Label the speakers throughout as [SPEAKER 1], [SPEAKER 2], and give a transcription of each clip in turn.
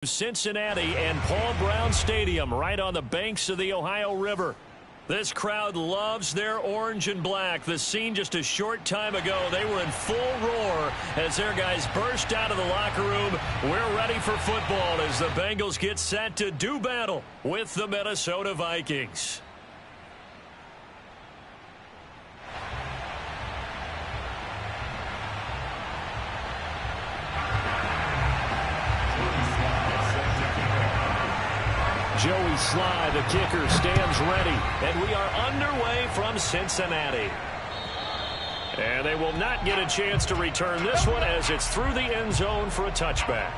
[SPEAKER 1] Cincinnati and Paul Brown Stadium right on the banks of the Ohio River. This crowd loves their orange and black. The scene just a short time ago, they were in full roar as their guys burst out of the locker room. We're ready for football as the Bengals get set to do battle with the Minnesota Vikings. Joey Sly, the kicker, stands ready, and we are underway from Cincinnati. And they will not get a chance to return this one as it's through the end zone for a touchback.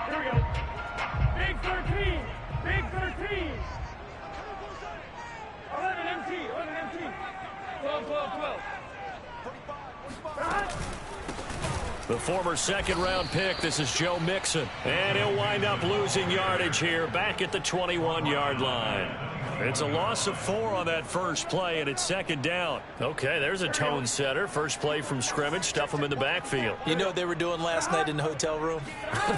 [SPEAKER 2] Here we go. Big 13. Big 13. 11 MT. 11 MT. 12, 12, 12.
[SPEAKER 1] The former second-round pick, this is Joe Mixon. And he'll wind up losing yardage here back at the 21-yard line. It's a loss of 4 on that first play, and it's second down. Okay, there's a tone setter. First play from scrimmage, stuff them in the backfield.
[SPEAKER 3] You know what they were doing last night in the hotel room?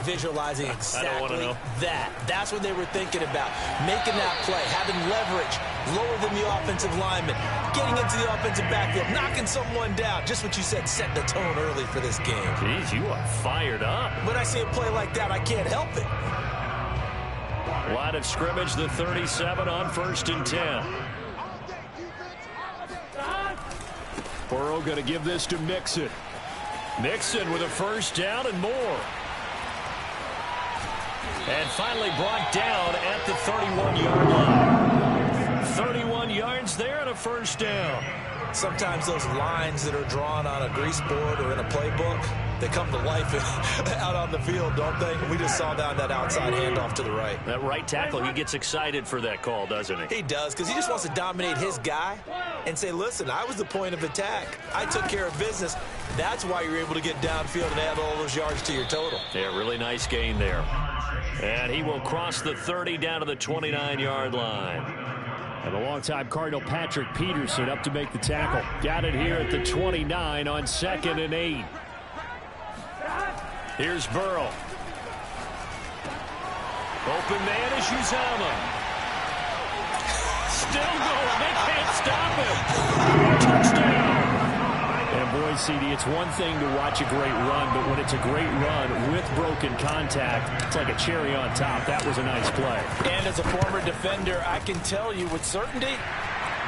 [SPEAKER 3] Visualizing exactly that. That's what they were thinking about. Making that play, having leverage, lower than the offensive lineman, getting into the offensive backfield, knocking someone down. Just what you said, set the tone early for this game.
[SPEAKER 1] Jeez, you are fired up.
[SPEAKER 3] When I see a play like that, I can't help it.
[SPEAKER 1] Line of scrimmage, the 37 on 1st and 10. Burrow going to give this to Mixon. Mixon with a first down and more. And finally brought down at the 31-yard line. 31 yards there and a first down.
[SPEAKER 3] Sometimes those lines that are drawn on a grease board or in a playbook, they come to life out on the field, don't they? We just saw down that outside handoff to the right.
[SPEAKER 1] That right tackle, he gets excited for that call, doesn't he?
[SPEAKER 3] He does, because he just wants to dominate his guy and say, listen, I was the point of attack. I took care of business. That's why you're able to get downfield and add all those yards to your total.
[SPEAKER 1] Yeah, really nice gain there. And he will cross the 30 down to the 29-yard line. And the longtime Cardinal Patrick Peterson up to make the tackle. Got it here at the 29 on 2nd and 8. Here's Burrow. Open man is Uzama. Still going. They can't stop him. Touchdown. And boy, CD, it's one thing to watch a great run, but when it's a great run with broken contact, it's like a cherry on top. That was a nice play.
[SPEAKER 3] And as a former defender, I can tell you with certainty,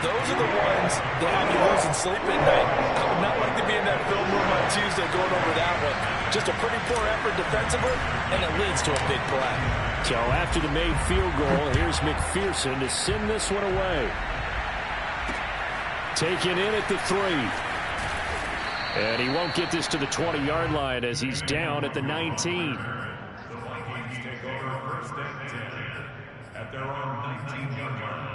[SPEAKER 3] those are the ones that have you losing sleep at night. I would not like to be in that film room on Tuesday going over that one. Just a pretty poor effort defensively, and it leads to a big play.
[SPEAKER 1] So after the made field goal, here's McPherson to send this one away. Taken in at the 3. And he won't get this to the 20-yard line as he's down at the 19.
[SPEAKER 4] The Vikings take over 1st and 10 at their own 19-yard line.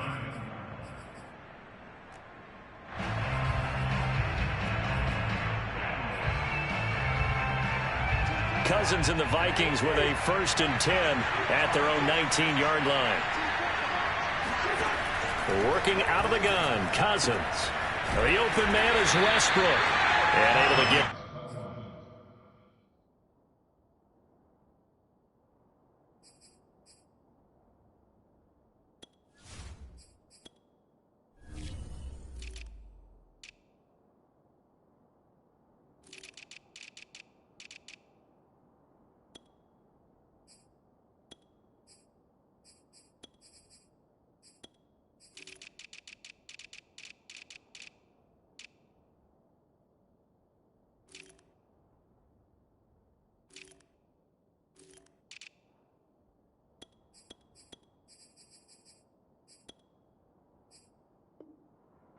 [SPEAKER 1] Cousins and the Vikings with a 1st and 10 at their own 19-yard line. Working out of the gun, Cousins. The open man is Westbrook. And able to get.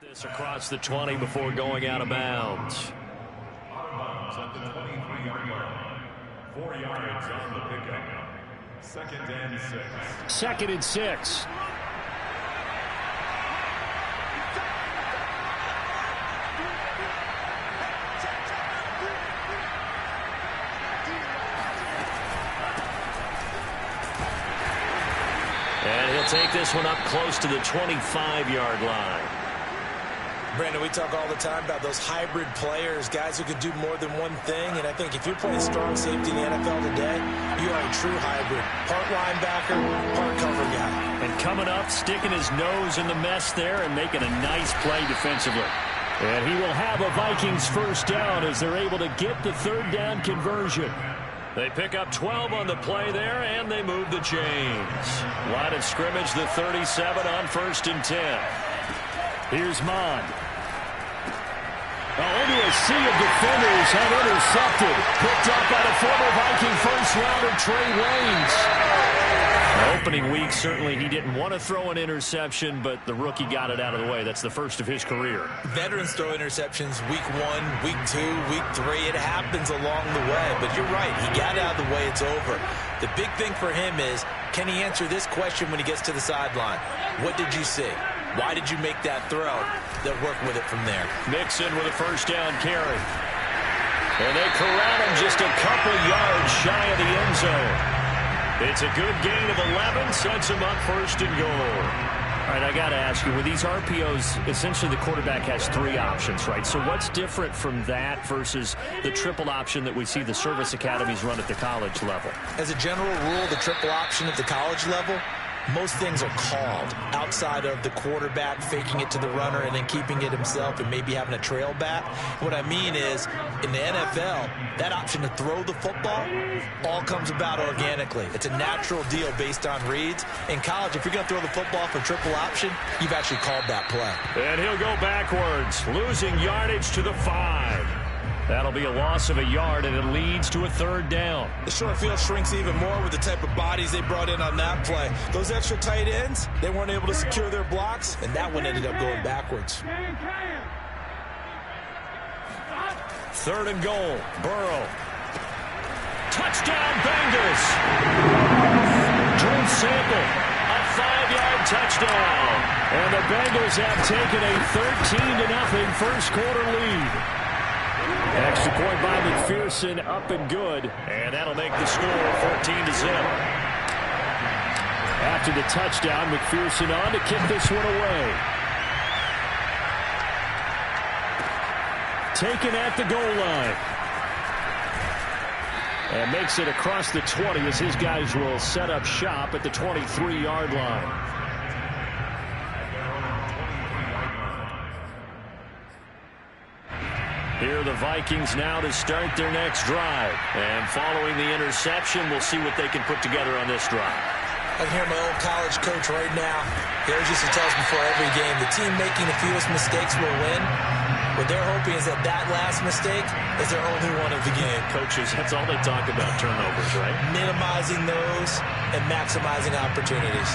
[SPEAKER 1] This across the 20 before going out of bounds.
[SPEAKER 4] Out of bounds at the 23-yard line. 4 yards on the pickup. 2nd and 6.
[SPEAKER 1] 2nd and 6. And he'll take this one up close to the 25-yard line.
[SPEAKER 3] Brandon, we talk all the time about those hybrid players, guys who could do more than one thing. And I think if you're playing strong safety in the NFL today, you are a true hybrid. Part linebacker, part cover guy.
[SPEAKER 1] And coming up, sticking his nose in the mess there and making a nice play defensively. And he will have a Vikings first down as they're able to get the third down conversion. They pick up 12 on the play there, and they move the chains. Line of scrimmage, the 37 on 1st and 10. Here's Mond. Only a sea of defenders have intercepted. Picked up by the former Viking first-rounder Trey Waynes. Opening week, certainly he didn't want to throw an interception, but the rookie got it out of the way. That's the first of his career.
[SPEAKER 3] Veterans throw interceptions week 1, week 2, week 3. It happens along the way, but you're right. He got it out of the way. It's over. The big thing for him is, can he answer this question when he gets to the sideline? What did you see? Why did you make that throw? They'll work with it from there.
[SPEAKER 1] Mixon with a first down carry. And they corral him just a couple yards shy of the end zone. It's a good gain of 11, sets him up 1st and goal. All right, I got to ask you, with these RPOs, essentially the quarterback has 3 options, right? So what's different from that versus the triple option that we see the service academies run at the college level?
[SPEAKER 3] As a general rule, the triple option at the college level, most things are called outside of the quarterback faking it to the runner and then keeping it himself and maybe having a trail back. What I mean is, in the NFL, that option to throw the football all comes about organically. It's a natural deal based on reads. In college, if you're going to throw the football for triple option, you've actually called that play.
[SPEAKER 1] And he'll go backwards, losing yardage to the 5. That'll be a loss of a yard, and it leads to a 3rd down.
[SPEAKER 3] The short field shrinks even more with the type of bodies they brought in on that play. Those extra tight ends, they weren't able to secure their blocks, and that one ended up going backwards.
[SPEAKER 1] 3rd and goal. Burrow. Touchdown, Bengals. Drew Sample, a 5-yard touchdown. And the Bengals have taken a 13-0 first-quarter lead. Extra point by McPherson, up and good. And that'll make the score 14-0. After the touchdown, McPherson on to kick this one away. Taken at the goal line. And makes it across the 20 as his guys will set up shop at the 23-yard line. Here are the Vikings now to start their next drive. And following the interception, we'll see what they can put together on this drive.
[SPEAKER 3] I can hear my old college coach right now. He always used to tell us before every game, the team making the fewest mistakes will win. What they're hoping is that last mistake is their only one of the game.
[SPEAKER 1] Coaches, that's all they talk about, turnovers, right?
[SPEAKER 3] Minimizing those and maximizing opportunities.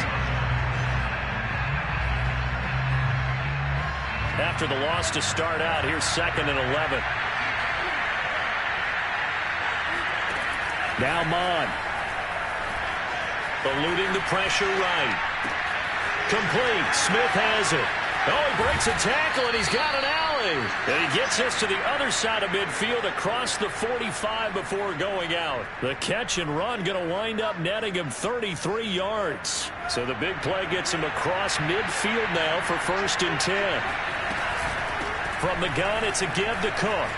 [SPEAKER 1] After the loss to start out, here's 2nd and 11. Now Mond. Eluding the pressure right. Complete. Smith has it. Oh, he breaks a tackle, and he's got an alley. And he gets this to the other side of midfield across the 45 before going out. The catch and run going to wind up netting him 33 yards. So the big play gets him across midfield now for 1st and 10. From the gun, it's a give to Cook.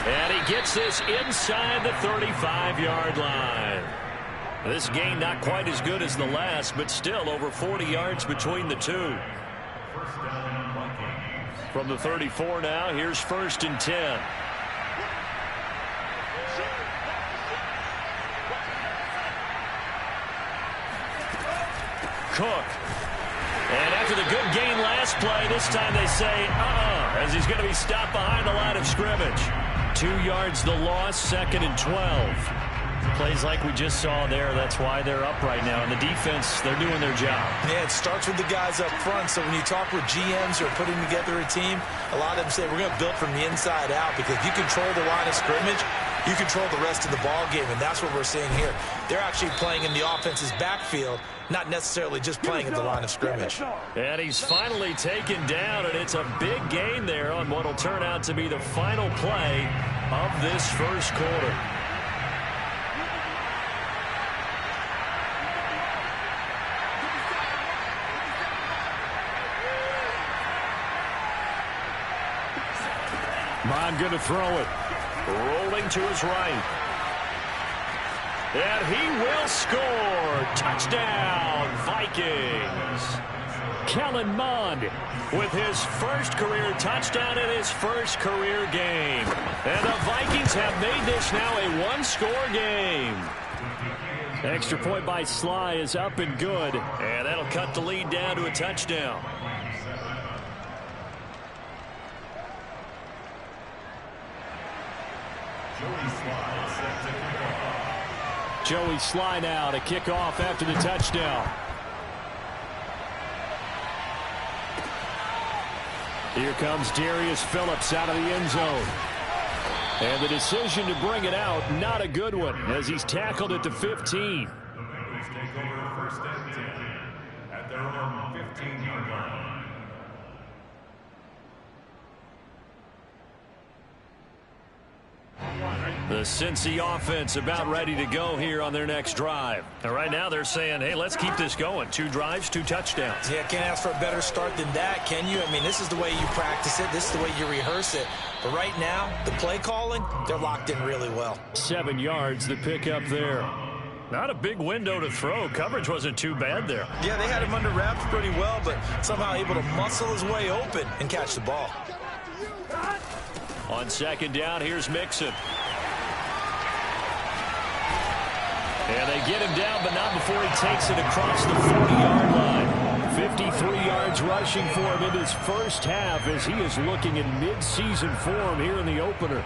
[SPEAKER 1] And he gets this inside the 35-yard line. This gain not quite as good as the last, but still over 40 yards between the two. From the 34 now, here's 1st and 10. Cook. And after the good gain last play, this time they say, as he's going to be stopped behind the line of scrimmage. 2 yards the loss, 2nd and 12. Plays like we just saw there. That's why they're up right now. And the defense, they're doing their job.
[SPEAKER 3] Yeah, it starts with the guys up front. So when you talk with GMs who are putting together a team, a lot of them say we're going to build from the inside out, because if you control the line of scrimmage, you control the rest of the ball game, and that's what we're seeing here. They're actually playing in the offense's backfield, not necessarily just playing at the line of scrimmage.
[SPEAKER 1] And he's finally taken down, and it's a big gain there on what will turn out to be the final play of this first quarter. Bond going to throw it. Rolling to his right. And he will score. Touchdown, Vikings. Kellen Mond with his first career touchdown in his first career game. And the Vikings have made this now a one-score game. Extra point by Sly is up and good. And that'll cut the lead down to a touchdown. Joey Sly now to kick off after the touchdown. Here comes Darius Phillips out of the end zone. And the decision to bring it out, not a good one, as he's tackled at the 15.
[SPEAKER 4] The Bengals take over first and 10 at their own 15-yard line.
[SPEAKER 1] The Cincy offense about ready to go here on their next drive. And right now they're saying, hey, let's keep this going. 2 drives, 2 touchdowns.
[SPEAKER 3] Yeah, can't ask for a better start than that, can you? I mean, this is the way you practice it. This is the way you rehearse it. But right now, the play calling, they're locked in really well.
[SPEAKER 1] 7 yards, the pickup there. Not a big window to throw. Coverage wasn't too bad there.
[SPEAKER 3] Yeah, they had him under wraps pretty well, but somehow able to muscle his way open and catch the ball.
[SPEAKER 1] On second down, here's Mixon. And they get him down, but not before he takes it across the 40-yard line. 53 yards rushing for him in his first half as he is looking in mid-season form here in the opener.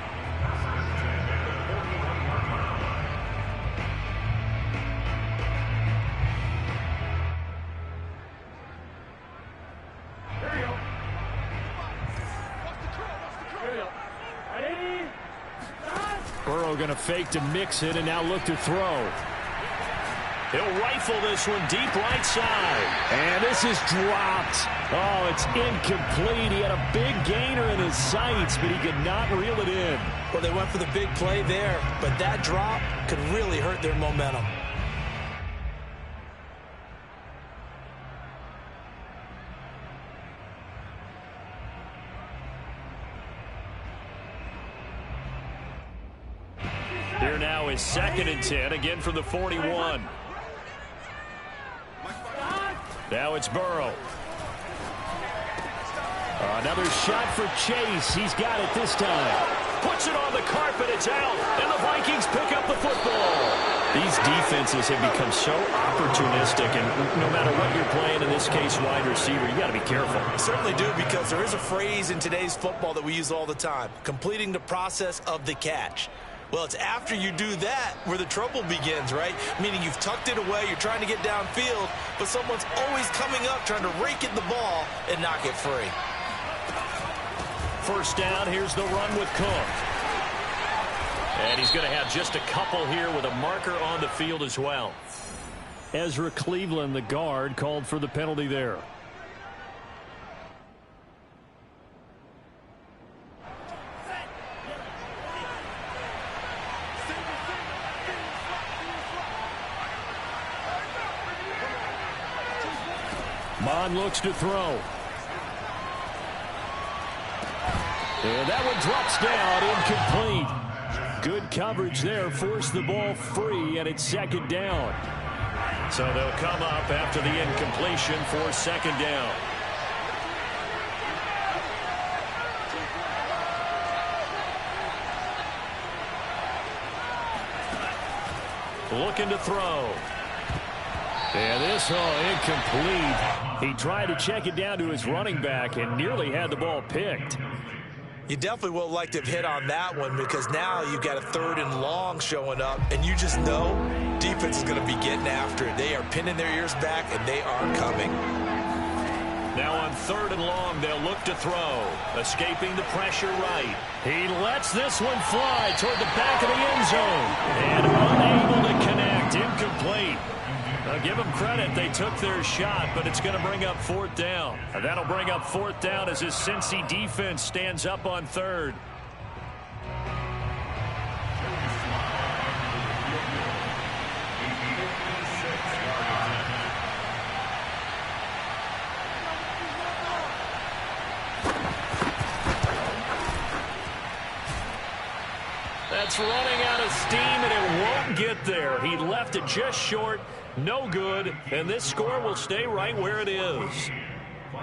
[SPEAKER 1] Burrow going to fake to mix it and now look to throw. He'll rifle this one deep right side. And this is dropped. Oh, it's incomplete. He had a big gainer in his sights, but he could not reel it in.
[SPEAKER 3] Well, they went for the big play there, but that drop could really hurt their momentum.
[SPEAKER 1] Here now is 2nd and 10, again from the 41. Now it's Burrow. Another shot for Chase. He's got it this time. Puts it on the carpet. It's out. And the Vikings pick up the football. These defenses have become so opportunistic, and no matter what you're playing, in this case, wide receiver, you got to be careful.
[SPEAKER 3] Certainly do, because there is a phrase in today's football that we use all the time, completing the process of the catch. Well, it's after you do that where the trouble begins, right? Meaning you've tucked it away, you're trying to get downfield, but someone's always coming up trying to rake at the ball and knock it free.
[SPEAKER 1] First down, here's the run with Cook. And he's going to have just a couple here with a marker on the field as well. Ezra Cleveland, the guard, called for the penalty there. Mond looks to throw. And that one drops down, incomplete. Good coverage there, forced the ball free, and it's 2nd down. So they'll come up after the incompletion for 2nd down. Looking to throw. And this, incomplete. He tried to check it down to his running back and nearly had the ball picked.
[SPEAKER 3] You definitely would like to have hit on that one, because now you've got a 3rd and long showing up, and you just know defense is going to be getting after it. They are pinning their ears back, and they are coming.
[SPEAKER 1] Now on 3rd and long, they'll look to throw. Escaping the pressure right. He lets this one fly toward the back of the end zone. And unable to connect. Incomplete. Give them credit. They took their shot, but it's going to bring up 4th down. And that'll bring up 4th down as his Cincy defense stands up on 3rd. it's running out of steam, and it won't get there. He left it just short, no good, and this score will stay right where it is.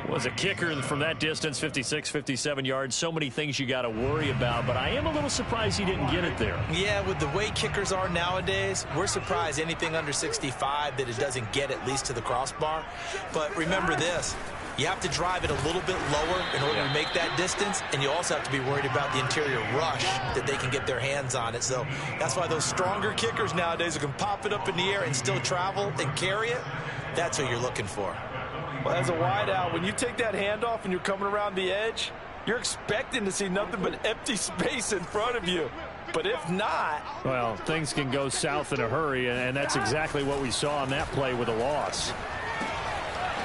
[SPEAKER 1] Was a kicker from that distance, 56, 57 yards. So many things you got to worry about, but I am a little surprised he didn't get it there.
[SPEAKER 3] Yeah, with the way kickers are nowadays, we're surprised anything under 65 that it doesn't get at least to the crossbar. But remember this, you have to drive it a little bit lower in order to make that distance, and you also have to be worried about the interior rush that they can get their hands on it. So that's why those stronger kickers nowadays who can pop it up in the air and still travel and carry it, that's what you're looking for.
[SPEAKER 5] Well, as a wideout, when you take that handoff and you're coming around the edge, you're expecting to see nothing but empty space in front of you. But if not...
[SPEAKER 1] Well, things can go south in a hurry, and that's exactly what we saw on that play with a loss.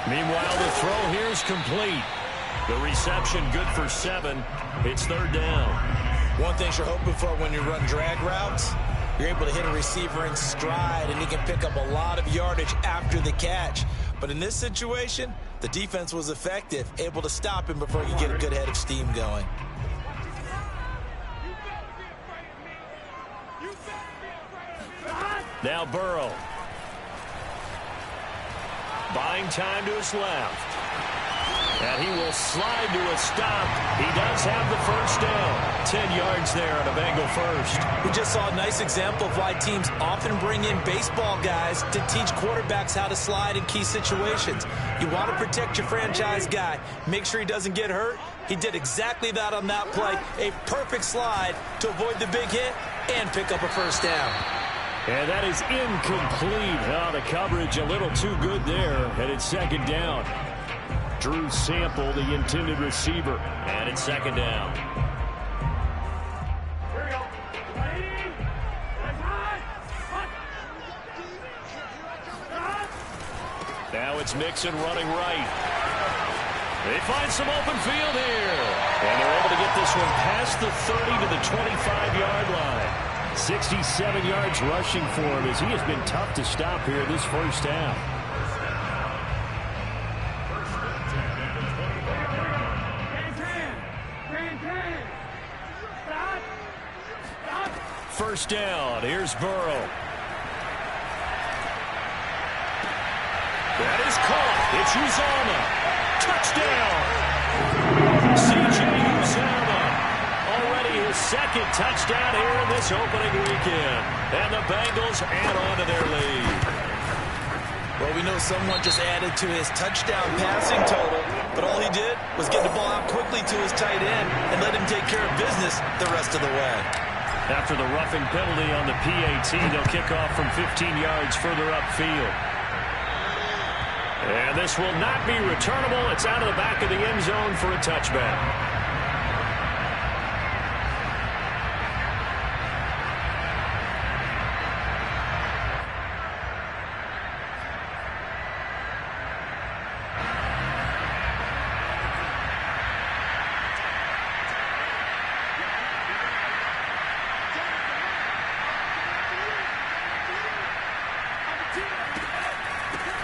[SPEAKER 1] Meanwhile, the throw here is complete. The reception good for 7. It's third down.
[SPEAKER 3] One thing you're hoping for when you run drag routes, you're able to hit a receiver in stride, and he can pick up a lot of yardage after the catch. But in this situation, the defense was effective, able to stop him before he could get a good head of steam going.
[SPEAKER 1] Now Burrow. Buying time to his left. And he will slide to a stop. He does have the first down. 10 yards there on a Bengal first.
[SPEAKER 3] We just saw a nice example of why teams often bring in baseball guys to teach quarterbacks how to slide in key situations. You want to protect your franchise guy. Make sure he doesn't get hurt. He did exactly that on that play. A perfect slide to avoid the big hit and pick up a first down.
[SPEAKER 1] And that is incomplete. Oh, the coverage a little too good there. And it's second down. Drew Sample, the intended receiver. And it's second down. Now it's Mixon running right. They find some open field here. And they're able to get this one past the 30 to the 25-yard line. 67 yards rushing for him as he has been tough to stop here this first half. First down. Here's Burrow. That is caught. It's Uzomah. Touchdown. C.J. Uzomah. Already his second touchdown here in this opening weekend. And the Bengals add on to their lead.
[SPEAKER 3] Well, we know someone just added to his touchdown passing total, but all he did was get the ball out quickly to his tight end and let him take care of business the rest of the way.
[SPEAKER 1] After the roughing penalty on the PAT, they'll kick off from 15 yards further upfield. And this will not be returnable. It's out of the back of the end zone for a touchback.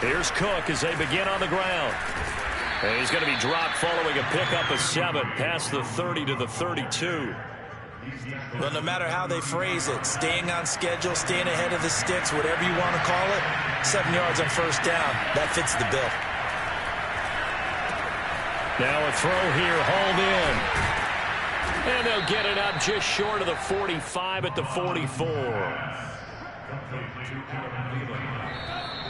[SPEAKER 1] Here's Cook as they begin on the ground. And he's going to be dropped following a pickup of 7 past the 30 to the 32.
[SPEAKER 3] Well, no matter how they phrase it, staying on schedule, staying ahead of the sticks, whatever you want to call it, 7 yards on first down, that fits the bill.
[SPEAKER 1] Now a throw here, hauled in. And they'll get it up just short of the 45 at the 44.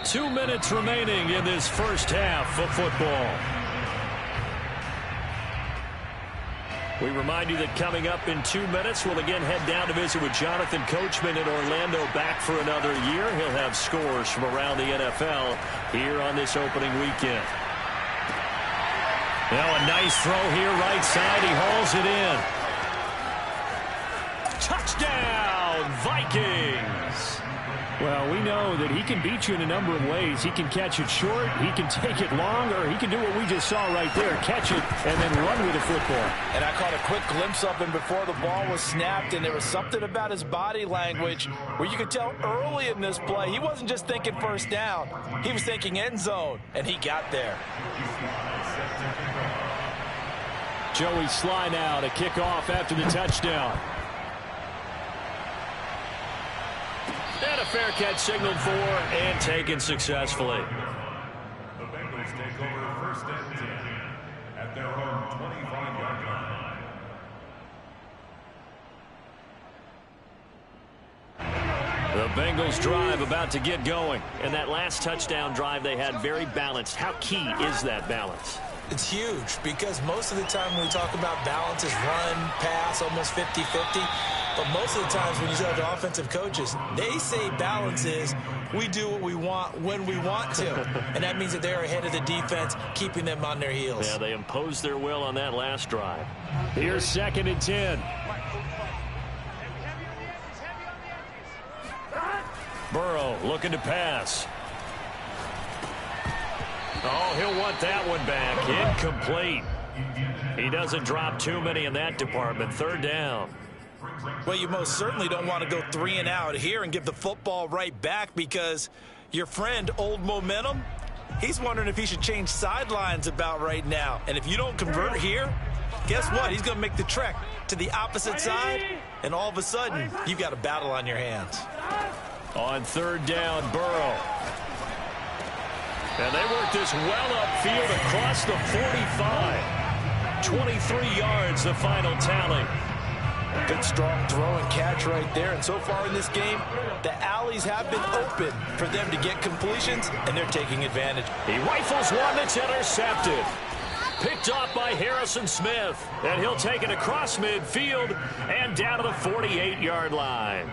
[SPEAKER 1] 2 minutes remaining in this first half of football. We remind you that coming up in 2 minutes, we'll again head down to visit with Jonathan Coachman in Orlando, back for another year. He'll have scores from around the NFL here on this opening weekend. Now a nice throw here, right side. He hauls it in. Touchdown, Vikings! Well, we know that he can beat you in a number of ways. He can catch it short, he can take it long, or he can do what we just saw right there, catch it and then run with the football.
[SPEAKER 5] And I caught a quick glimpse of him before the ball was snapped, and there was something about his body language where you could tell early in this play he wasn't just thinking first down. He was thinking end zone, and he got there.
[SPEAKER 1] Joey Sly now to kick off after the touchdown. And a fair catch signaled for and taken successfully.
[SPEAKER 4] The Bengals take over first and 10 at their own 25-yard line.
[SPEAKER 1] The Bengals drive about to get going. And that last touchdown drive they had very balanced. How key is that balance?
[SPEAKER 3] It's huge because most of the time when we talk about balance is run, pass, almost 50-50. But most of the times when you talk to offensive coaches, they say balance is we do what we want when we want to. And that means that they're ahead of the defense, keeping them on their heels.
[SPEAKER 1] Yeah, they imposed their will on that last drive. Here's 2nd and 10. Burrow looking to pass. Oh, he'll want that one back. Incomplete. He doesn't drop too many in that department. 3rd down.
[SPEAKER 3] Well, you most certainly don't want to go 3 and out here and give the football right back because your friend, Old Momentum, he's wondering if he should change sidelines about right now. And if you don't convert here, guess what? He's going to make the trek to the opposite side, and all of a sudden, you've got a battle on your hands.
[SPEAKER 1] On 3rd down, Burrow. And they work this well upfield across the 45. 23 yards, the final tally.
[SPEAKER 3] Good strong throw and catch right there. And so far in this game, the alleys have been open for them to get completions, and they're taking advantage.
[SPEAKER 1] He rifles one that's intercepted. Picked off by Harrison Smith. And he'll take it across midfield and down to the 48-yard line.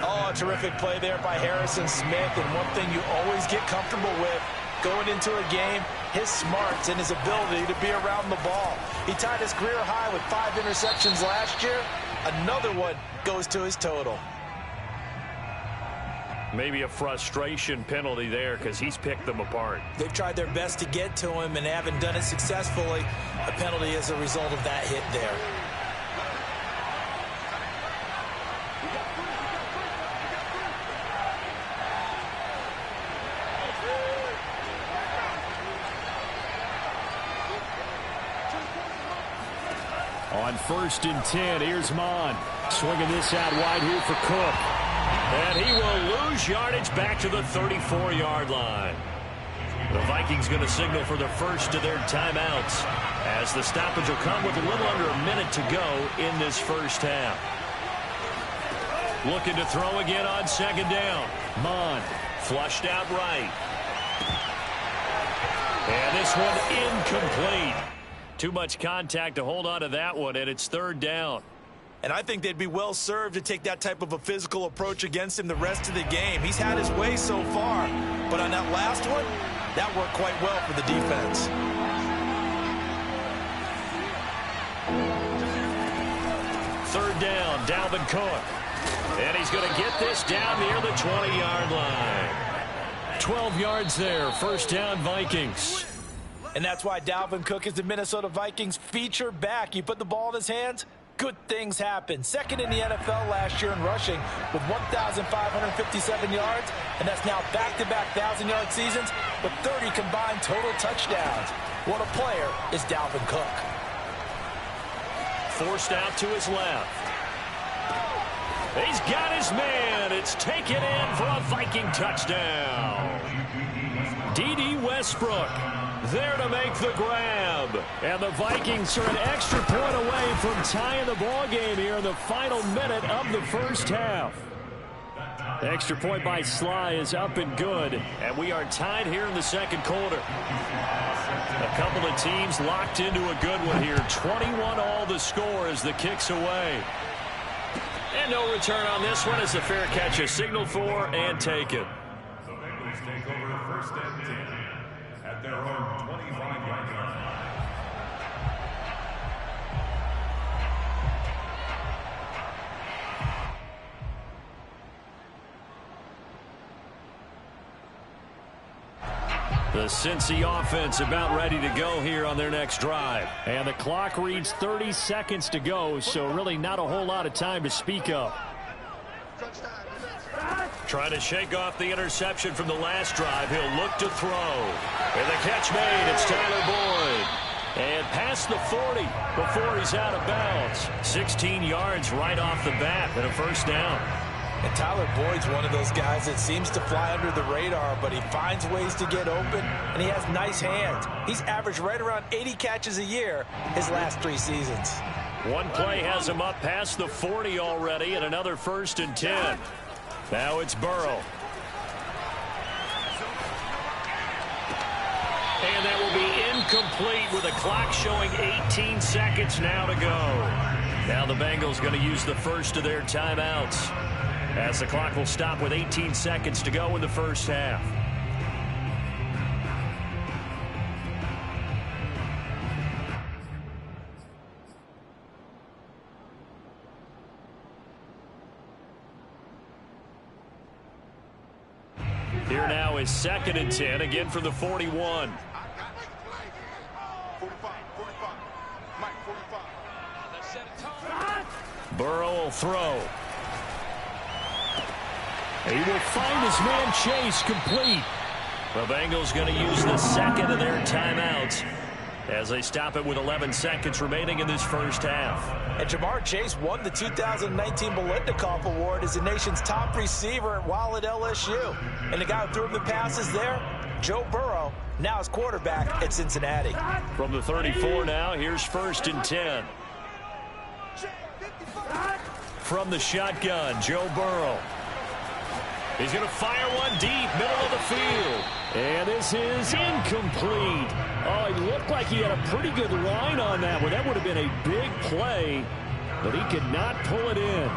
[SPEAKER 3] Oh, a terrific play there by Harrison Smith. And one thing you always get comfortable with going into a game, his smarts and his ability to be around the ball. He tied his career high with 5 interceptions last year. Another one goes to his total.
[SPEAKER 1] Maybe a frustration penalty there because he's picked them apart.
[SPEAKER 3] They've tried their best to get to him and haven't done it successfully. A penalty as a result of that hit there.
[SPEAKER 1] On 1st and 10, here's Mon. Swinging this out wide here for Cook. And he will lose yardage back to the 34-yard line. The Vikings going to signal for the first of their timeouts as the stoppage will come with a little under a minute to go in this first half. Looking to throw again on 2nd down. Mon flushed out right. And this one incomplete. Too much contact to hold on to that one, and it's 3rd down.
[SPEAKER 3] And I think they'd be well served to take that type of a physical approach against him the rest of the game. He's had his way so far, but on that last one, that worked quite well for the defense.
[SPEAKER 1] Third down, Dalvin Cook. And he's going to get this down near the 20-yard line. 12 yards there, 1st down Vikings.
[SPEAKER 3] And that's why Dalvin Cook is the Minnesota Vikings feature back. You put the ball in his hands, good things happen. 2nd in the NFL last year in rushing with 1,557 yards, and that's now back-to-back 1,000-yard seasons with 30 combined total touchdowns. What a player is Dalvin Cook.
[SPEAKER 1] Forced out to his left. He's got his man. It's taken in for a Viking touchdown. D.D. Westbrook there to make the grab. And the Vikings are an extra point away from tying the ball game here in the final minute of the first half. The extra point by Sly is up and good. And we are tied here in the second quarter. A couple of teams locked into a good one here. 21 all the score as the kick's away. And no return on this one as the fair catch is signaled for and taken.
[SPEAKER 4] The Bengals take over 1st and 10 at their own 25-yard line.
[SPEAKER 1] The Cincy offense about ready to go here on their next drive. And the clock reads 30 seconds to go, so really not a whole lot of time to speak of. Trying to shake off the interception from the last drive. He'll look to throw. And the catch made. It's Tyler Boyd. And past the 40 before he's out of bounds. 16 yards right off the bat and a 1st down.
[SPEAKER 3] And Tyler Boyd's one of those guys that seems to fly under the radar, but he finds ways to get open, and he has nice hands. He's averaged right around 80 catches a year his last 3 seasons.
[SPEAKER 1] One play has him up past the 40 already, and another 1st and 10. Now it's Burrow. And that will be incomplete with the clock showing 18 seconds now to go. Now the Bengals going to use the first of their timeouts, as the clock will stop with 18 seconds to go in the first half. Here now is 2nd and 10, again from the 41. Burrow will throw. He will find his man Chase complete. The Bengals going to use the second of their timeouts as they stop it with 11 seconds remaining in this first half.
[SPEAKER 3] And Jamar Chase won the 2019 Biletnikoff Award as the nation's top receiver while at LSU. And the guy who threw him the passes there, Joe Burrow, now his quarterback at Cincinnati.
[SPEAKER 1] From the 34 now, here's 1st and 10. From the shotgun, Joe Burrow. He's going to fire one deep, middle of the field. And this is incomplete. Oh, it looked like he had a pretty good line on that one. That would have been a big play, but he could not pull it in.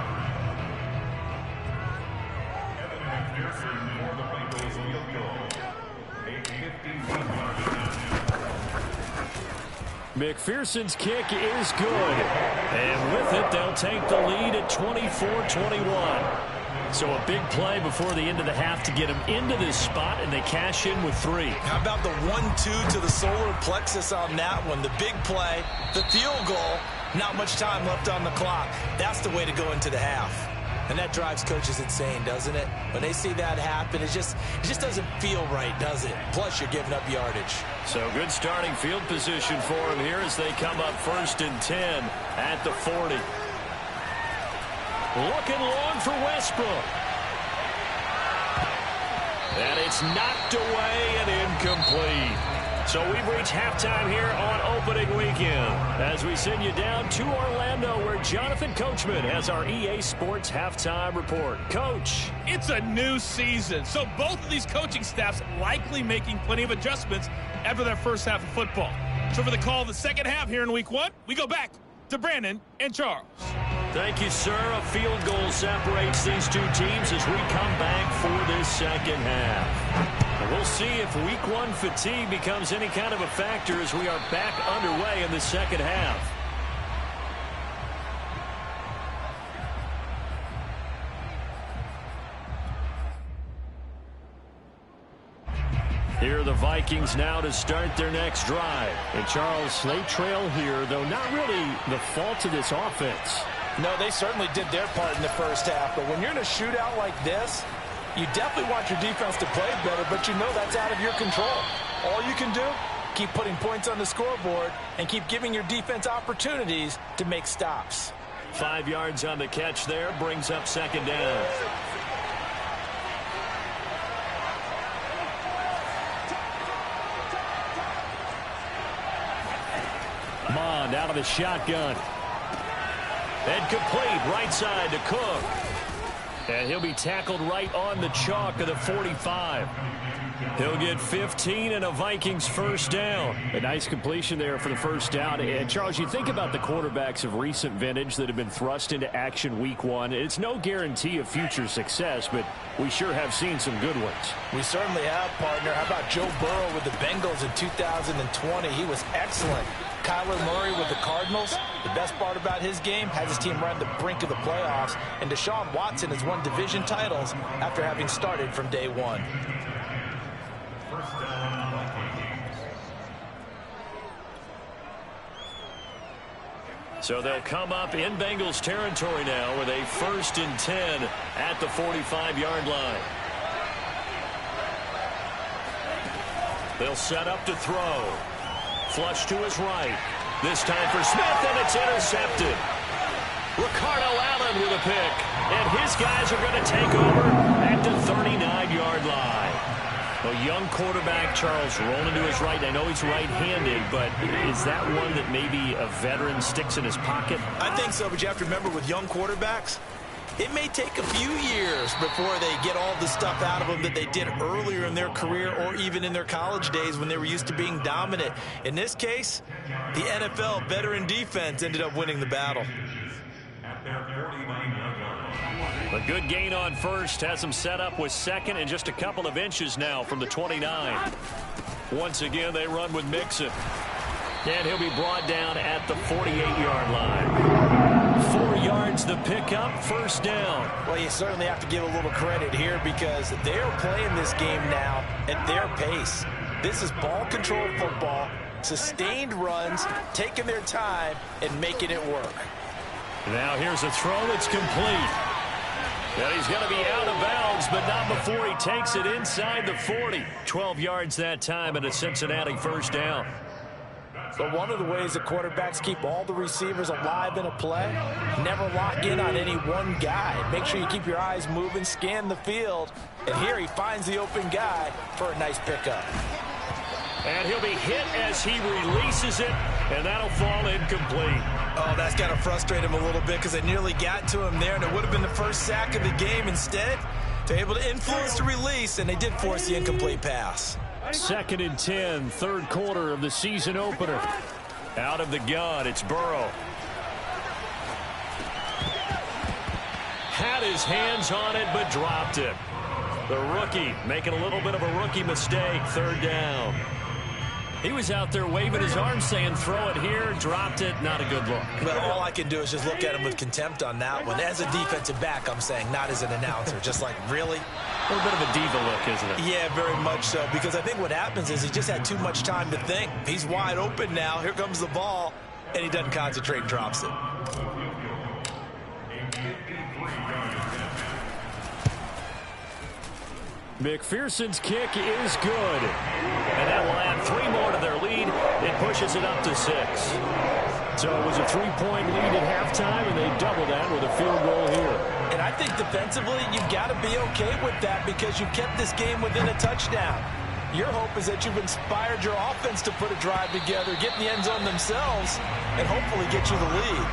[SPEAKER 1] McPherson's kick is good. And with it, they'll take the lead at 24-21. So a big play before the end of the half to get him into this spot, and they cash in with 3.
[SPEAKER 3] How about the 1-2 to the solar plexus on that one? The big play, the field goal, not much time left on the clock. That's the way to go into the half. And that drives coaches insane, doesn't it? When they see that happen, it just doesn't feel right, does it? Plus, you're giving up yardage.
[SPEAKER 1] So good starting field position for him here as they come up 1st and 10 at the 40. Looking long for Westbrook. And it's knocked away and incomplete. So we've reached halftime here on opening weekend as we send you down to Orlando, where Jonathan Coachman has our EA Sports halftime report. Coach.
[SPEAKER 2] It's a new season, so both of these coaching staffs likely making plenty of adjustments after their first half of football. So for the call of the second half here in week 1, we go back to Brandon and Charles.
[SPEAKER 1] Thank you, sir. A field goal separates these two teams as we come back for this second half. And we'll see if week 1 fatigue becomes any kind of a factor as we are back underway in the second half. Here are the Vikings now to start their next drive. And Charles, they trail here, though not really the fault of this offense.
[SPEAKER 5] No, they certainly did their part in the first half. But when you're in a shootout like this, you definitely want your defense to play better, but you know that's out of your control. All you can do, keep putting points on the scoreboard and keep giving your defense opportunities to make stops.
[SPEAKER 1] 5 yards on the catch there, brings up 2nd down. Mond out of the shotgun. And complete, right side to Cook. And he'll be tackled right on the chalk of the 45. He'll get 15 and a Vikings first down. A nice completion there for the first down. And, Charles, you think about the quarterbacks of recent vintage that have been thrust into action week 1. It's no guarantee of future success, but we sure have seen some good ones.
[SPEAKER 3] We certainly have, partner. How about Joe Burrow with the Bengals in 2020? He was excellent. Kyler Murray with the Cardinals. The best part about his game, has his team right on the brink of the playoffs. And Deshaun Watson has won division titles after having started from day 1.
[SPEAKER 1] So they'll come up in Bengals territory now with a 1st and 10 at the 45-yard line. They'll set up to throw. Flush to his right. This time for Smith, and it's intercepted. Ricardo Allen with a pick. And his guys are going to take over at the 39-yard line. A young quarterback, Charles, rolling to his right. I know he's right-handed, but is that one that maybe a veteran sticks in his pocket?
[SPEAKER 3] I think so, but you have to remember with young quarterbacks, it may take a few years before they get all the stuff out of them that they did earlier in their career or even in their college days when they were used to being dominant. In this case, the NFL veteran defense ended up winning the battle.
[SPEAKER 1] A good gain on first has him set up with second and just a couple of inches now from the 29. Once again, they run with Mixon. And he'll be brought down at the 48-yard line. 4 yards the pickup, first down.
[SPEAKER 3] Well, you certainly have to give a little credit here because they're playing this game now at their pace. This is ball control football, sustained runs, taking their time and making it work.
[SPEAKER 1] Now here's a throw that's complete. And he's going to be out of bounds, but not before he takes it inside the 40. 12 yards that time and a Cincinnati first down.
[SPEAKER 3] So one of the ways that quarterbacks keep all the receivers alive in a play, never lock in on any one guy. Make sure you keep your eyes moving, scan the field. And here he finds the open guy for a nice pickup.
[SPEAKER 1] And he'll be hit as he releases it, and that'll fall incomplete.
[SPEAKER 3] Oh, that's got to frustrate him a little bit because they nearly got to him there, and it would have been the first sack of the game. Instead, they're able to influence the release, and they did force the incomplete pass.
[SPEAKER 1] 2nd and 10, third quarter of the season opener. Out of the gun, it's Burrow. Had his hands on it, but dropped it. The rookie making a little bit of a rookie mistake, third down. He was out there waving his arms saying, throw it here, dropped it, not a good look.
[SPEAKER 3] Well, all I can do is just look at him with contempt on that one. As a defensive back, I'm saying, not as an announcer. Just like, really?
[SPEAKER 1] A little bit of a diva look, isn't it?
[SPEAKER 3] Yeah, very much so, because I think what happens is he just had too much time to think. He's wide open now. Here comes the ball, and he doesn't concentrate and drops it.
[SPEAKER 1] McPherson's kick is good. And that will add 3 more to their lead. It pushes it up to 6. So it was a 3-point lead at halftime, and they double that with a field goal here.
[SPEAKER 3] And I think defensively, you've got to be okay with that because you've kept this game within a touchdown. Your hope is that you've inspired your offense to put a drive together, get in the end zone themselves, and hopefully get you the lead.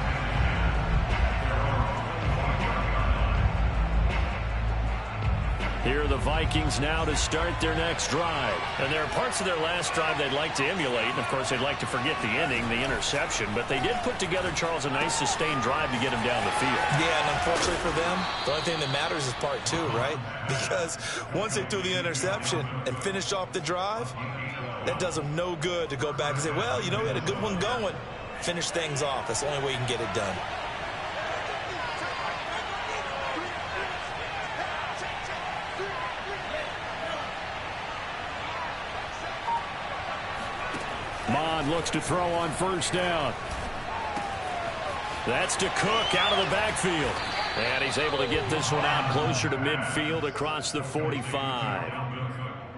[SPEAKER 1] Here are the Vikings now to start their next drive. And there are parts of their last drive they'd like to emulate. And, of course, they'd like to forget the ending, the interception. But they did put together, Charles, a nice sustained drive to get him down the field.
[SPEAKER 3] Yeah, and unfortunately for them, the only thing that matters is part 2, right? Because once they threw the interception and finished off the drive, that does them no good to go back and say, well, you know, we had a good one going. Finish things off. That's the only way you can get it done.
[SPEAKER 1] Mond looks to throw on first down. That's to Cook out of the backfield. And he's able to get this one out closer to midfield across the 45.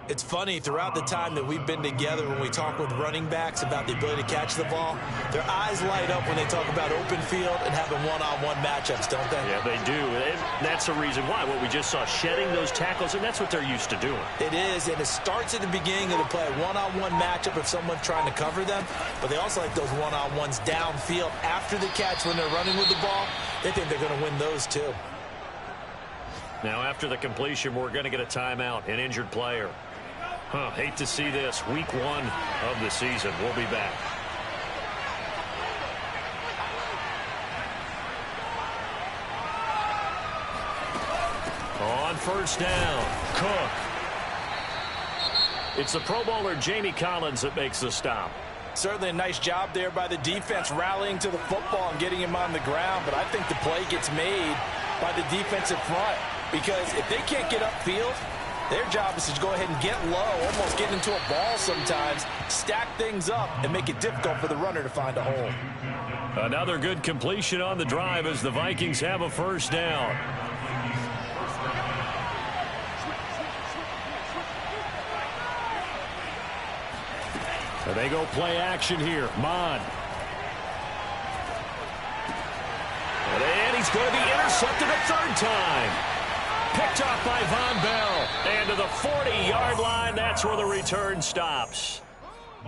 [SPEAKER 3] It's funny, throughout the time that we've been together when we talk with running backs about the ability to catch the ball, their eyes light up when they talk about open field and having one-on-one matchups, don't they?
[SPEAKER 1] Yeah, they do. And that's the reason why. What we just saw, shedding those tackles, and that's what they're used to doing.
[SPEAKER 3] It is, and it starts at the beginning of the play, one-on-one matchup if someone's trying to cover them, but they also like those one-on-ones downfield after the catch when they're running with the ball. They think they're going to win those too.
[SPEAKER 1] Now, after the completion, we're going to get a timeout, an injured player. Hate to see this. Week 1 of the season. We'll be back. On first down, Cook. It's the Pro Bowler Jamie Collins that makes the stop.
[SPEAKER 3] Certainly a nice job there by the defense rallying to the football and getting him on the ground, but I think the play gets made by the defensive front because if they can't get upfield, their job is to go ahead and get low, almost get into a ball sometimes, stack things up, and make it difficult for the runner to find a hole.
[SPEAKER 1] Another good completion on the drive as the Vikings have a first down. And they go play action here. Mond. And he's It's going to be intercepted a third time. Picked off by Von Bell. And to the 40-yard line, that's where the return stops.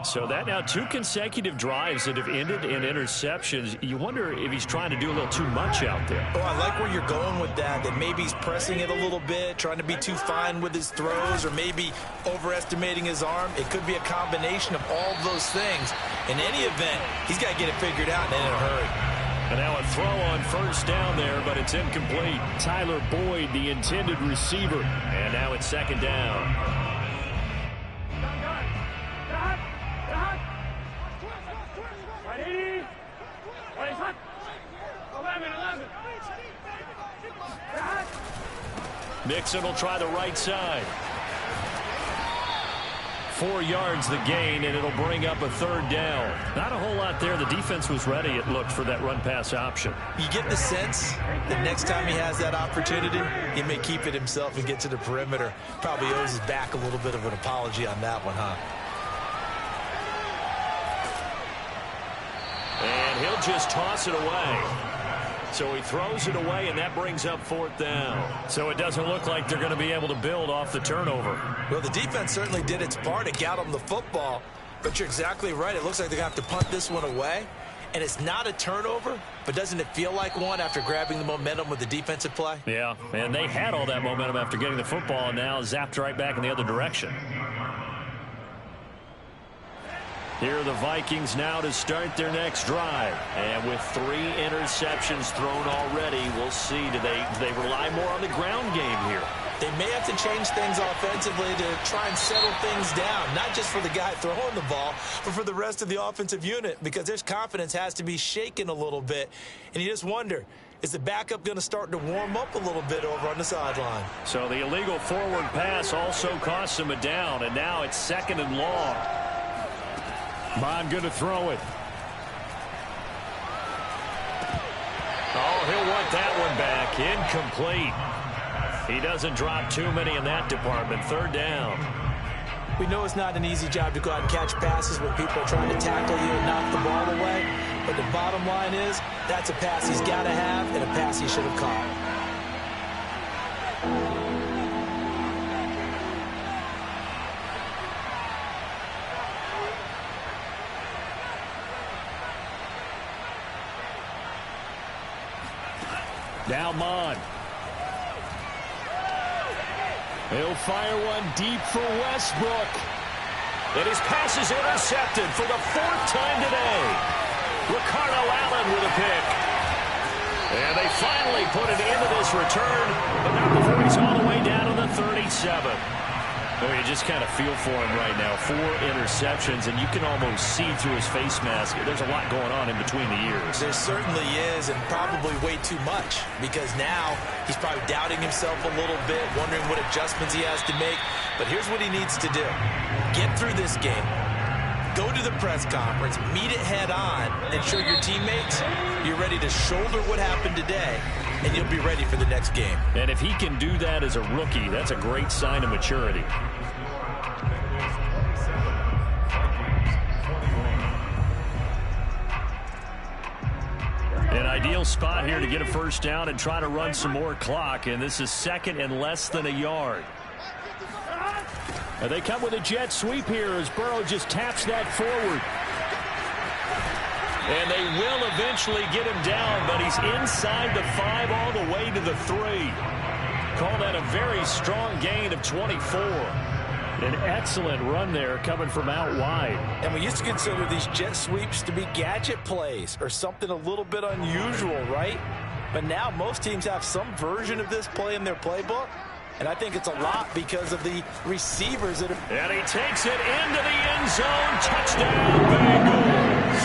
[SPEAKER 1] So that now 2 consecutive drives that have ended in interceptions. You wonder if he's trying to do a little too much out there.
[SPEAKER 3] Oh, I like where you're going with that maybe he's pressing it a little bit, trying to be too fine with his throws, or maybe overestimating his arm. It could be a combination of all of those things. In any event, he's got to get it figured out and in a hurry.
[SPEAKER 1] And now a throw on first down there, but it's incomplete. Tyler Boyd, the intended receiver. And now it's second down. Mixon will try the right side. 4 yards the gain, and it'll bring up a third down. Not a whole lot there. The defense was ready, it looked, for that run-pass option.
[SPEAKER 3] You get the sense that next time he has that opportunity, he may keep it himself and get to the perimeter. Probably owes his back a little bit of an apology on that one, huh?
[SPEAKER 1] And he'll just toss it away. So he throws it away, and that brings up fourth down. So it doesn't look like they're going to be able to build off the turnover.
[SPEAKER 3] Well, the defense certainly did its part. It got them the football. But you're exactly right. It looks like they're going to have to punt this one away. And it's not a turnover, but doesn't it feel like one after grabbing the momentum with the defensive play?
[SPEAKER 1] Yeah, and they had all that momentum after getting the football, and now zapped right back in the other direction. Here are the Vikings now to start their next drive. And with 3 interceptions thrown already, we'll see. Do they rely more on the ground game here?
[SPEAKER 3] They may have to change things offensively to try and settle things down, not just for the guy throwing the ball, but for the rest of the offensive unit, because their confidence has to be shaken a little bit. And you just wonder, is the backup going to start to warm up a little bit over on the sideline?
[SPEAKER 1] So the illegal forward pass also costs him a down, and now it's second and long. Bond going to throw it. Oh, he'll want that one back. Incomplete. He doesn't drop too many in that department. Third down.
[SPEAKER 3] We know it's not an easy job to go out and catch passes when people are trying to tackle you and knock the ball away. But the bottom line is, that's a pass he's got to have and a pass he should have caught.
[SPEAKER 1] Now Mon. He'll fire one deep for Westbrook. And his pass is intercepted for the 4th time today. Ricardo Allen with a pick. And they finally put an end to this return, but not before he's all the way down to the 37. Oh, you just kind of feel for him right now. 4 interceptions, and you can almost see through his face mask. There's a lot going on in between the ears.
[SPEAKER 3] There certainly is, and probably way too much, because now he's probably doubting himself a little bit, wondering what adjustments he has to make. But here's what he needs to do. Get through this game. Go to the press conference, meet it head on, and show your teammates you're ready to shoulder what happened today, and you'll be ready for the next game.
[SPEAKER 1] And if he can do that as a rookie, that's a great sign of maturity. An ideal spot here to get a first down and try to run some more clock, and this is second and less than a yard. And they come with a jet sweep here as Burrow just taps that forward. And they will eventually get him down, but he's inside the 5 all the way to the 3. Call that a very strong gain of 24. An excellent run there coming from out wide.
[SPEAKER 5] And we used to consider these jet sweeps to be gadget plays or something a little bit unusual, right? But now most teams have some version of this play in their playbook. And I think it's a lot because of the receivers that are...
[SPEAKER 1] And he takes it into the end zone. Touchdown, Bengals.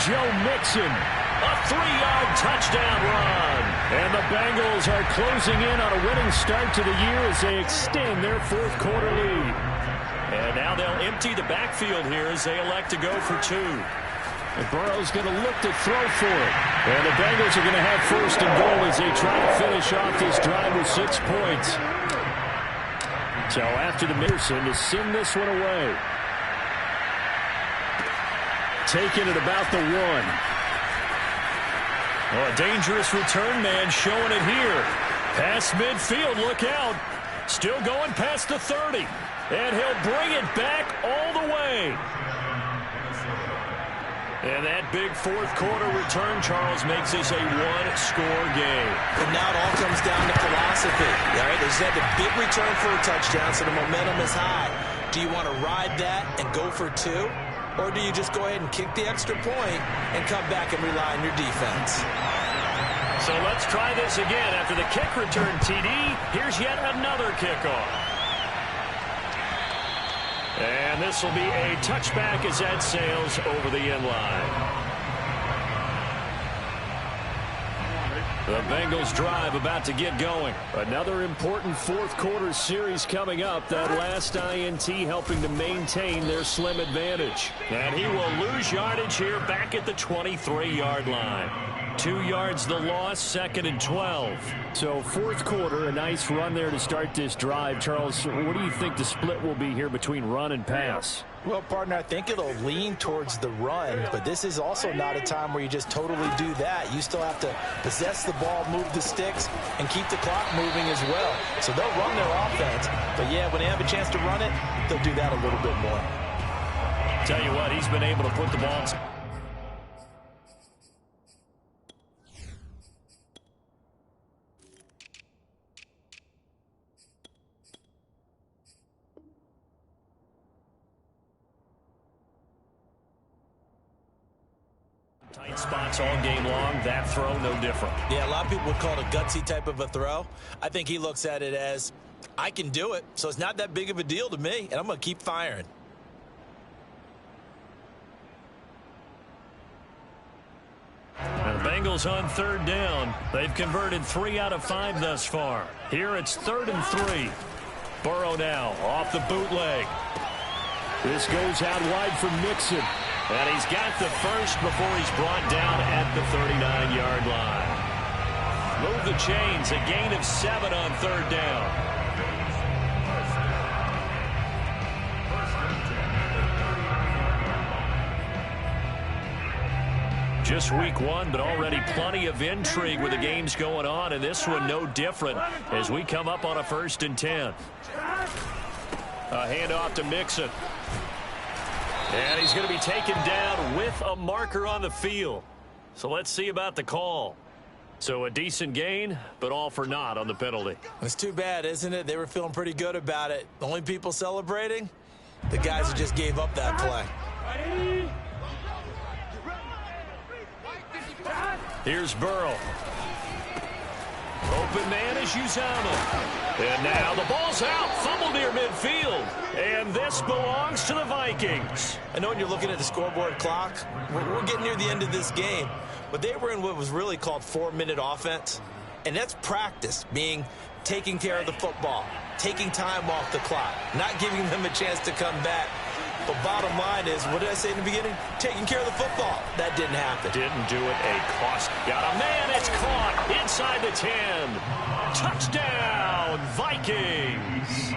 [SPEAKER 1] Joe Mixon, a 3-yard touchdown run. And the Bengals are closing in on a winning start to the year as they extend their 4th quarter lead. And now they'll empty the backfield here as they elect to go for 2. And Burrow's going to look to throw for it. And the Bengals are going to have first and goal as they try to finish off this drive with 6 points. So after the Pearson to send this one away. Taken at about the 1. Oh, a dangerous return man showing it here. Past midfield, look out. Still going past the 30. And he'll bring it back all the way. And that big fourth quarter return, Charles, makes this a one-score game.
[SPEAKER 3] And now it all comes down to philosophy. All right, they just had a big return for a touchdown, so the momentum is high. Do you want to ride that and go for two? Or do you just go ahead and kick the extra point and come back and rely on your defense?
[SPEAKER 1] So let's try this again. After the kick return TD, here's yet another kickoff. And this will be a touchback as that sails over the end line. The Bengals drive about to get going. Another important fourth quarter series coming up. That last INT helping to maintain their slim advantage. And he will lose yardage here back at the 23-yard line. 2 yards the loss, 2nd and 12. So fourth quarter, a nice run there to start this drive. Charles, what do you think the split will be here between run and pass?
[SPEAKER 3] Well, partner, I think it'll lean towards the run, but this is also not a time where you just totally do that. You still have to possess the ball, move the sticks, and keep the clock moving as well. So they'll run their offense, but yeah, when they have a chance to run it, they'll do that a little bit more.
[SPEAKER 1] Tell you what, he's been able to put the ball in. Tight spots all game long. That throw, no different.
[SPEAKER 3] Yeah, a lot of people would call it a gutsy type of a throw. I think he looks at it as, I can do it, so it's not that big of a deal to me, and I'm going to keep firing.
[SPEAKER 1] And the Bengals on third down. They've converted 3 out of 5 thus far. Here it's 3rd and 3. Burrow now off the bootleg. This goes out wide for Mixon. And he's got the first before he's brought down at the 39-yard line. Move the chains, a gain of 7 on third down. Just week 1, but already plenty of intrigue with the games going on, and this one no different as we come up on a 1st and 10. A handoff to Mixon. And he's going to be taken down with a marker on the field. So let's see about the call. So a decent gain, but all for naught on the penalty.
[SPEAKER 3] It's too bad, isn't it? They were feeling pretty good about it. The only people celebrating, the guys who just gave up that play.
[SPEAKER 1] Here's Burrow. Open man is Uzama. And now the ball's out. Fumble near midfield. And this belongs to the Vikings.
[SPEAKER 3] I know when you're looking at the scoreboard clock, we're getting near the end of this game. But they were in what was really called 4-minute offense. And that's practice, meaning taking care of the football, taking time off the clock, not giving them a chance to come back. But bottom line is, what did I say in the beginning? Taking care of the football. That didn't happen.
[SPEAKER 1] Didn't do it. A cost. Got a man. It's caught inside the 10. Touchdown, Vikings.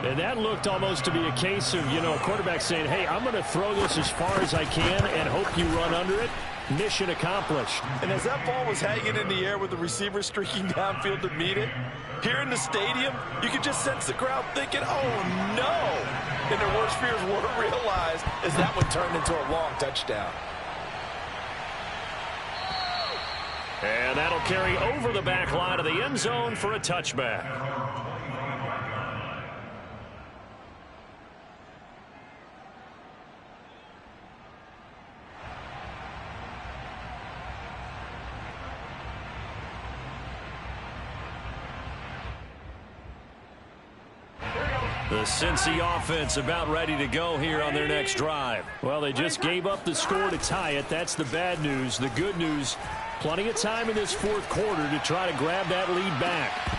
[SPEAKER 1] And that looked almost to be a case of, a quarterback saying, hey, I'm going to throw this as far as I can and hope you run under it. Mission accomplished.
[SPEAKER 5] And as that ball was hanging in the air with the receiver streaking downfield to meet it, here in the stadium, you could just sense the crowd thinking, oh, no. And their worst fears weren't realized as that one turned into a long touchdown.
[SPEAKER 1] And that'll carry over the back line of the end zone for a touchback. The Cincy offense about ready to go here on their next drive. Well, they just gave up the score to tie it. That's the bad news. The good news, plenty of time in this fourth quarter to try to grab that lead back.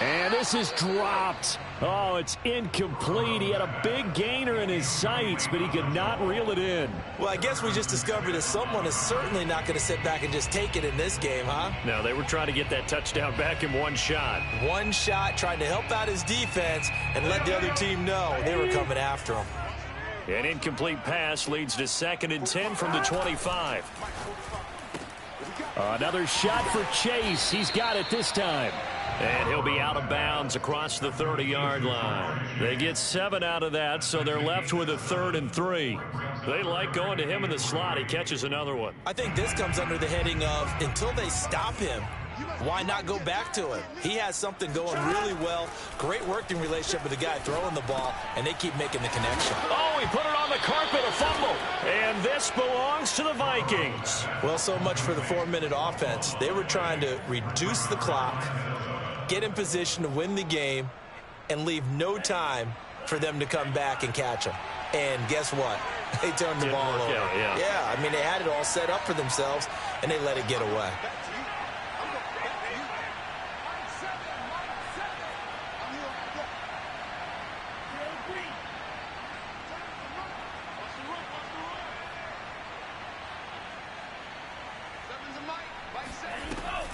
[SPEAKER 1] And this is dropped. Oh, it's incomplete. He had a big gainer in his sights, but he could not reel it in.
[SPEAKER 3] Well, I guess we just discovered that someone is certainly not going to sit back and just take it in this game, huh?
[SPEAKER 1] No, they were trying to get that touchdown back in one shot.
[SPEAKER 3] One shot, trying to help out his defense and let the other team know they were coming after him.
[SPEAKER 1] An incomplete pass leads to 2nd and 10 from the 25. Another shot for Chase. He's got it this time. And he'll be out of bounds across the 30-yard line. They get 7 out of that, so they're left with a 3rd and 3. They like going to him in the slot. He catches another one.
[SPEAKER 3] I think this comes under the heading of until they stop him, why not go back to him? He has something going really well. Great working relationship with the guy throwing the ball, and they keep making the connection.
[SPEAKER 1] Oh, he put it on the carpet, a fumble. And this belongs to the Vikings.
[SPEAKER 3] Well, so much for the 4-minute offense. They were trying to reduce the clock, get in position to win the game, and leave no time for them to come back and catch them. And guess what? They turned the ball over. Yeah, I mean, they had it all set up for themselves, and they let it get away.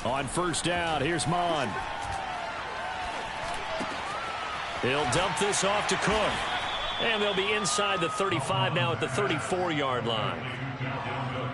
[SPEAKER 1] On first down, here's Mon. He'll dump this off to Cook. And they'll be inside the 35 now at the 34-yard line.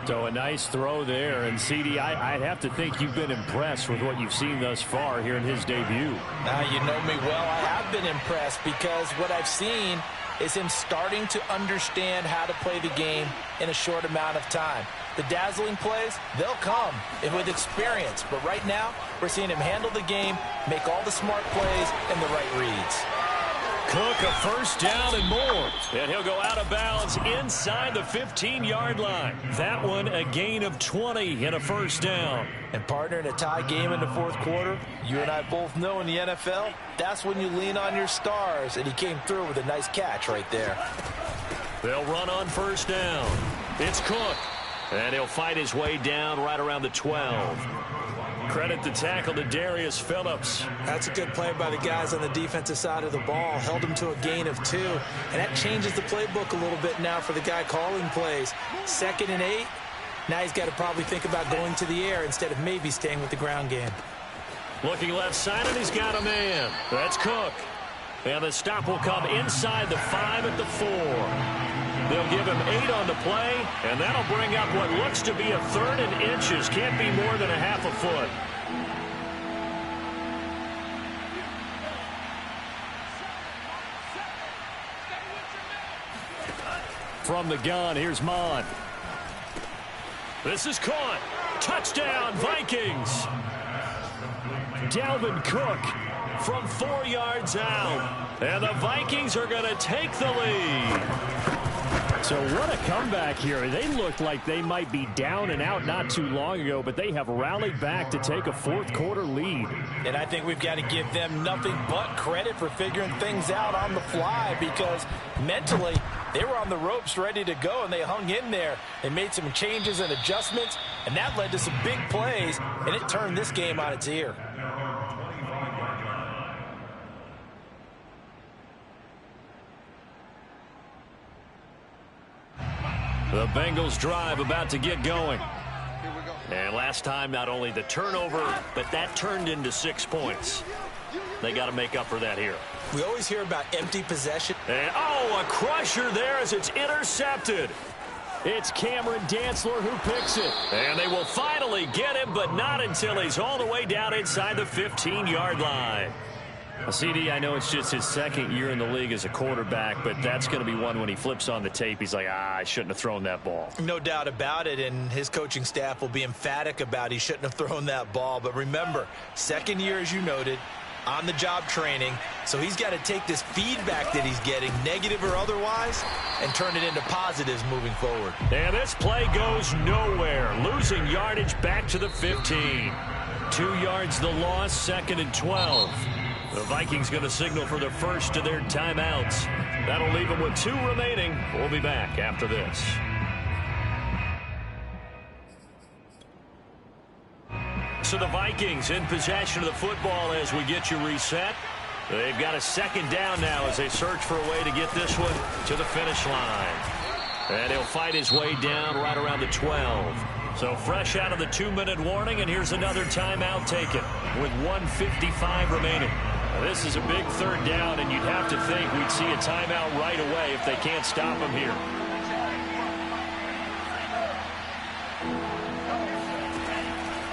[SPEAKER 1] So a nice throw there. And, CD, I'd have to think you've been impressed with what you've seen thus far here in his debut.
[SPEAKER 3] Now, you know me well. I have been impressed because what I've seen is him starting to understand how to play the game in a short amount of time. The dazzling plays, they'll come with experience. But right now, we're seeing him handle the game, make all the smart plays, and the right reads.
[SPEAKER 1] Cook, a first down and more. And he'll go out of bounds inside the 15-yard line. That one a gain of 20 and a first down.
[SPEAKER 3] And, partner, in a tie game in the fourth quarter, you and I both know in the NFL, that's when you lean on your stars. And he came through with a nice catch right there.
[SPEAKER 1] They'll run on first down. It's Cook. And he'll fight his way down right around the 12. Credit the tackle to Darius Phillips.
[SPEAKER 3] That's a good play by the guys on the defensive side of the ball. Held him to a gain of 2. And that changes the playbook a little bit now for the guy calling plays. 2nd and 8. Now he's got to probably think about going to the air instead of maybe staying with the ground game.
[SPEAKER 1] Looking left side, and he's got a man. That's Cook. And the stop will come inside the 5 at the 4. They'll give him 8 on the play, and that'll bring up what looks to be a 3rd and inches. Can't be more than a half a foot. From the gun, here's Mon. This is caught. Touchdown, Vikings. Dalvin Cook from 4 yards out. And the Vikings are going to take the lead. So what a comeback here. They looked like they might be down and out not too long ago, but they have rallied back to take a fourth-quarter lead.
[SPEAKER 3] And I think we've got to give them nothing but credit for figuring things out on the fly because mentally they were on the ropes ready to go, and they hung in there. They made some changes and adjustments, and that led to some big plays, and it turned this game on its ear.
[SPEAKER 1] The Bengals drive about to get going. And last time, not only the turnover, but that turned into 6 points. They got to make up for that here.
[SPEAKER 3] We always hear about empty possession.
[SPEAKER 1] And, oh, a crusher there as it's intercepted. It's Cameron Dantzler who picks it. And they will finally get him, but not until he's all the way down inside the 15-yard line. CD, I know it's just his 2nd year in the league as a quarterback, but that's going to be one when he flips on the tape. He's like, I shouldn't have thrown that ball.
[SPEAKER 3] No doubt about it, and his coaching staff will be emphatic about he shouldn't have thrown that ball. But remember, 2nd year, as you noted, on-the-job training, so he's got to take this feedback that he's getting, negative or otherwise, and turn it into positives moving forward.
[SPEAKER 1] And this play goes nowhere. Losing yardage back to the 15. 2 yards the loss, 2nd and 12. The Vikings going to signal for the first of their timeouts. That'll leave them with 2 remaining. We'll be back after this. So the Vikings in possession of the football as we get you reset. They've got a 2nd down now as they search for a way to get this one to the finish line. And he'll fight his way down right around the 12. So fresh out of the 2-minute warning, and here's another timeout taken with 1:55 remaining. This is a big 3rd down, and you'd have to think we'd see a timeout right away if they can't stop him here.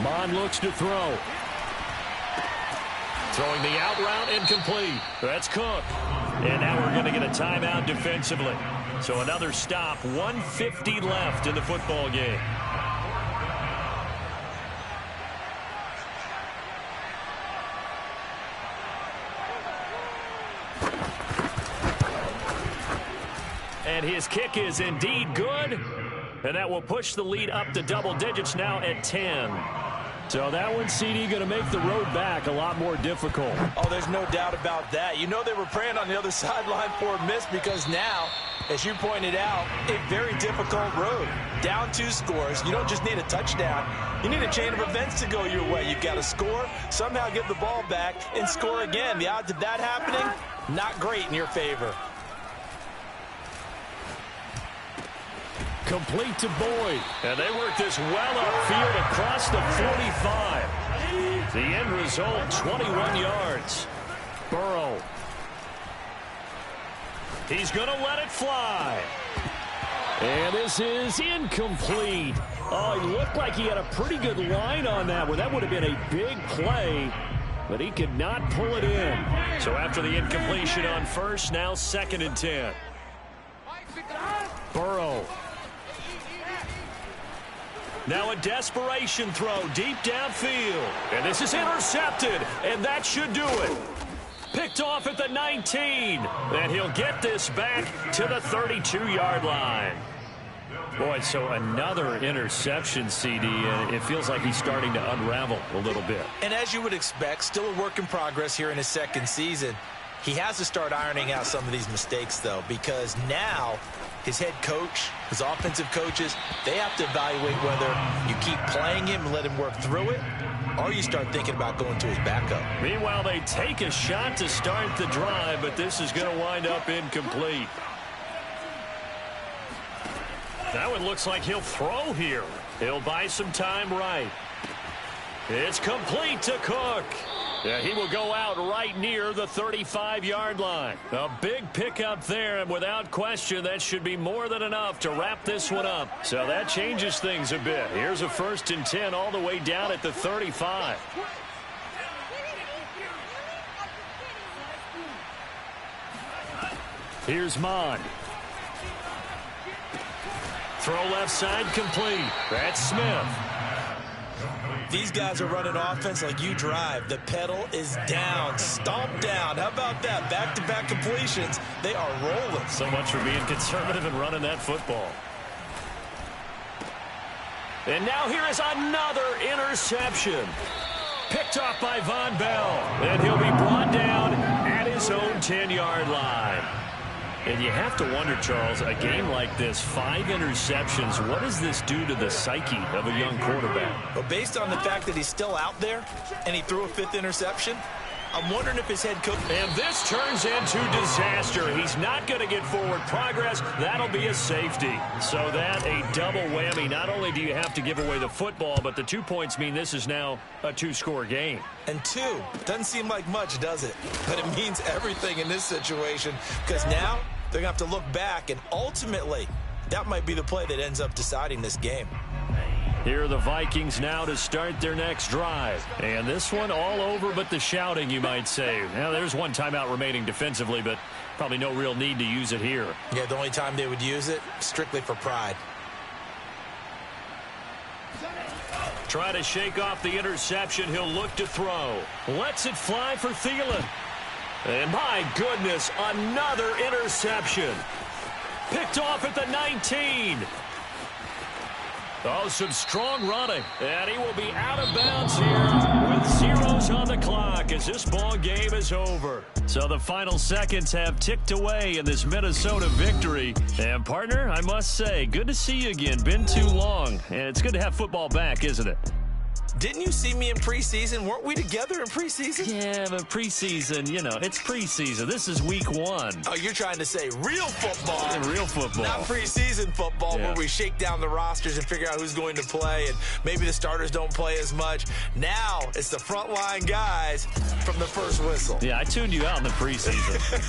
[SPEAKER 1] Mon looks to throw. Throwing the out route incomplete. That's Cook. And now we're going to get a timeout defensively. So another stop, 1:50 left in the football game. And his kick is indeed good. And that will push the lead up to double digits now at 10. So that one, CD, going to make the road back a lot more difficult.
[SPEAKER 3] Oh, there's no doubt about that. You know they were praying on the other sideline for a miss because now, as you pointed out, a very difficult road. Down 2 scores. You don't just need a touchdown. You need a chain of events to go your way. You've got to score, somehow get the ball back, and score again. The odds of that happening, not great in your favor.
[SPEAKER 1] Complete to Boyd. And they work this well upfield across the 45. The end result, 21 yards. Burrow. He's going to let it fly. And this is incomplete. Oh, he looked like he had a pretty good line on that one. That would have been a big play, but he could not pull it in. So after the incompletion on first, now 2nd and 10. Burrow. Now a desperation throw deep downfield. And this is intercepted, and that should do it. Picked off at the 19. And he'll get this back to the 32-yard line. Boy, so another interception, CD, and it feels like he's starting to unravel a little bit.
[SPEAKER 3] And as you would expect, still a work in progress here in his 2nd season. He has to start ironing out some of these mistakes, though, because now his head coach, his offensive coaches, they have to evaluate whether you keep playing him and let him work through it, or you start thinking about going to his backup.
[SPEAKER 1] Meanwhile, they take a shot to start the drive, but this is going to wind up incomplete. That one looks like he'll throw here. He'll buy some time right. It's complete to Cook. Yeah, he will go out right near the 35-yard line. A big pickup there, and without question, that should be more than enough to wrap this one up. So that changes things a bit. Here's a 1st and 10 all the way down at the 35. Here's Mon. Throw left side complete. That's Smith.
[SPEAKER 3] These guys are running offense like you drive. The pedal is down, stomped down. How about that? Back-to-back completions. They are rolling.
[SPEAKER 1] So much for being conservative and running that football. And now here is another interception. Picked off by Von Bell. And he'll be brought down at his own 10-yard line. And you have to wonder, Charles, a game like this, 5 interceptions, what does this do to the psyche of a young quarterback?
[SPEAKER 3] Well, based on the fact that he's still out there and he threw a 5th interception, I'm wondering if his head coach...
[SPEAKER 1] And this turns into disaster. He's not going to get forward progress. That'll be a safety. So that a double whammy. Not only do you have to give away the football, but the 2 points mean this is now a 2-score game.
[SPEAKER 3] And 2 doesn't seem like much, does it? But it means everything in this situation because now they're going to have to look back, and ultimately that might be the play that ends up deciding this game.
[SPEAKER 1] Here are the Vikings now to start their next drive. And this one all over but the shouting, you might say. Now, there's one timeout remaining defensively, but probably no real need to use it here.
[SPEAKER 3] Yeah, the only time they would use it, strictly for pride.
[SPEAKER 1] Try to shake off the interception. He'll look to throw. Lets it fly for Thielen. And my goodness, another interception. Picked off at the 19. Oh, some strong running. And he will be out of bounds here with zeros on the clock as this ball game is over. So the final seconds have ticked away in this Minnesota victory. And, partner, I must say, good to see you again. Been too long. And it's good to have football back, isn't it?
[SPEAKER 3] Didn't you see me in preseason? Weren't we together in preseason?
[SPEAKER 1] Yeah, but preseason, you know, it's preseason. This is week 1.
[SPEAKER 3] Oh, you're trying to say real football.
[SPEAKER 1] Yeah, real football.
[SPEAKER 3] Not preseason football where we shake down the rosters and figure out who's going to play, and maybe the starters don't play as much. Now it's the frontline guys from the first whistle.
[SPEAKER 1] Yeah, I tuned you out in the preseason.